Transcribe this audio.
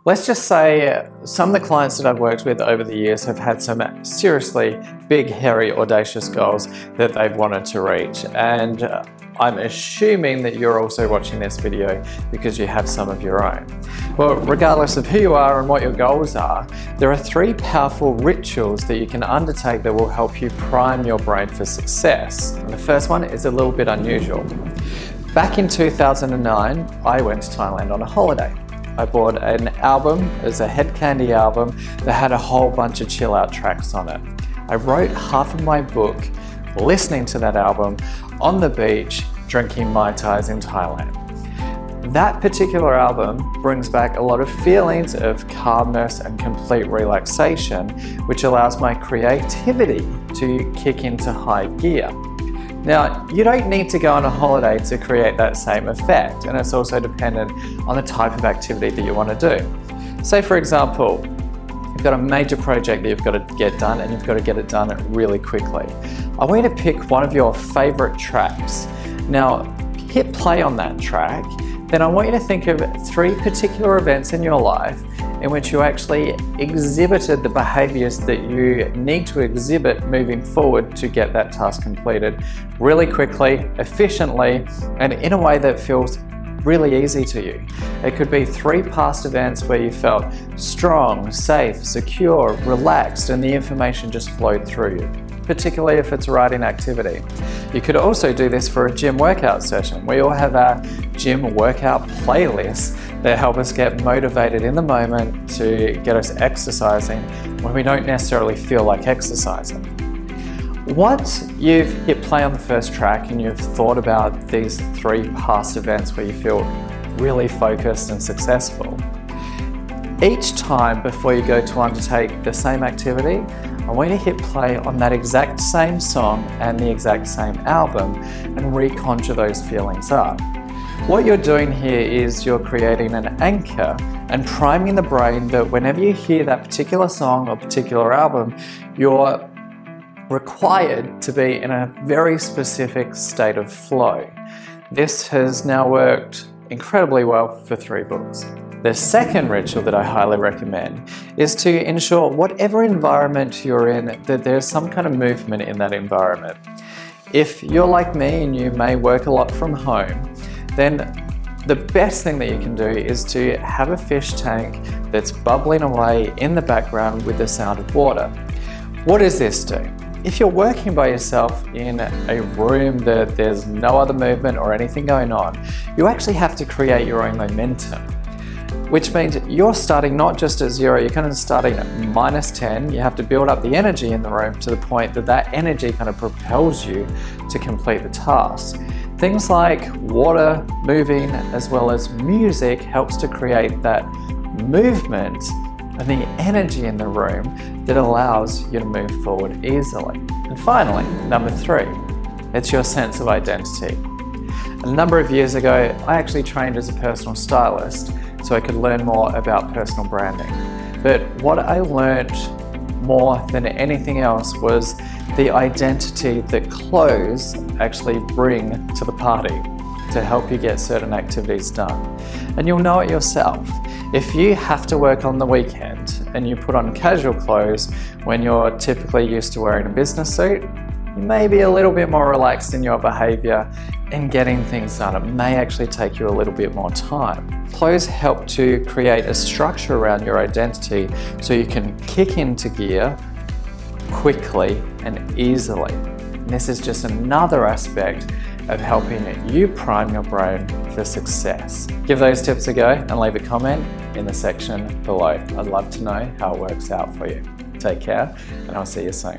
Let's just say some of the clients that I've worked with over the years have had some seriously big, hairy, audacious goals that they've wanted to reach. And I'm assuming that you're also watching this video because you have some of your own. Well, regardless of who you are and what your goals are, there are 3 powerful rituals that you can undertake that will help you prime your brain for success. And the first one is a little bit unusual. Back in 2009, I went to Thailand on a holiday. I bought an album, it was a Head Candy album that had a whole bunch of chill out tracks on it. I wrote half of my book listening to that album on the beach, drinking Mai Tais in Thailand. That particular album brings back a lot of feelings of calmness and complete relaxation, which allows my creativity to kick into high gear. Now, you don't need to go on a holiday to create that same effect, and it's also dependent on the type of activity that you want to do. Say for example, you've got a major project that you've got to get done and you've got to get it done really quickly. I want you to pick one of your favorite tracks. Now, hit play on that track, then I want you to think of 3 particular events in your life in which you actually exhibited the behaviors that you need to exhibit moving forward to get that task completed really quickly, efficiently, and in a way that feels really easy to you. It could be 3 past events where you felt strong, safe, secure, relaxed, and the information just flowed through you, particularly if it's a writing activity. You could also do this for a gym workout session. We all have our gym workout playlists that help us get motivated in the moment to get us exercising when we don't necessarily feel like exercising. Once you've hit play on the first track and you've thought about these 3 past events where you feel really focused and successful, each time before you go to undertake the same activity, I want you to hit play on that exact same song and the exact same album and reconjure those feelings up. What you're doing here is you're creating an anchor and priming the brain that whenever you hear that particular song or particular album, you're required to be in a very specific state of flow. This has now worked incredibly well for 3 books. The second ritual that I highly recommend is to ensure whatever environment you're in, that there's some kind of movement in that environment. If you're like me and you may work a lot from home, then the best thing that you can do is to have a fish tank that's bubbling away in the background with the sound of water. What does this do? If you're working by yourself in a room that there's no other movement or anything going on, you actually have to create your own momentum, which means you're starting not just at 0, you're kind of starting at -10. You have to build up the energy in the room to the point that that energy kind of propels you to complete the task. Things like water moving as well as music helps to create that movement and the energy in the room that allows you to move forward easily. And finally, number 3, it's your sense of identity. A number of years ago, I actually trained as a personal stylist so I could learn more about personal branding. But what I learned more than anything else was the identity that clothes actually bring to the party to help you get certain activities done. And you'll know it yourself. If you have to work on the weekend and you put on casual clothes when you're typically used to wearing a business suit, you may be a little bit more relaxed in your behavior in getting things done. It may actually take you a little bit more time. Clothes help to create a structure around your identity so you can kick into gear quickly and easily. And this is just another aspect of helping you prime your brain for success. Give those tips a go and leave a comment in the section below. I'd love to know how it works out for you. Take care, and I'll see you soon.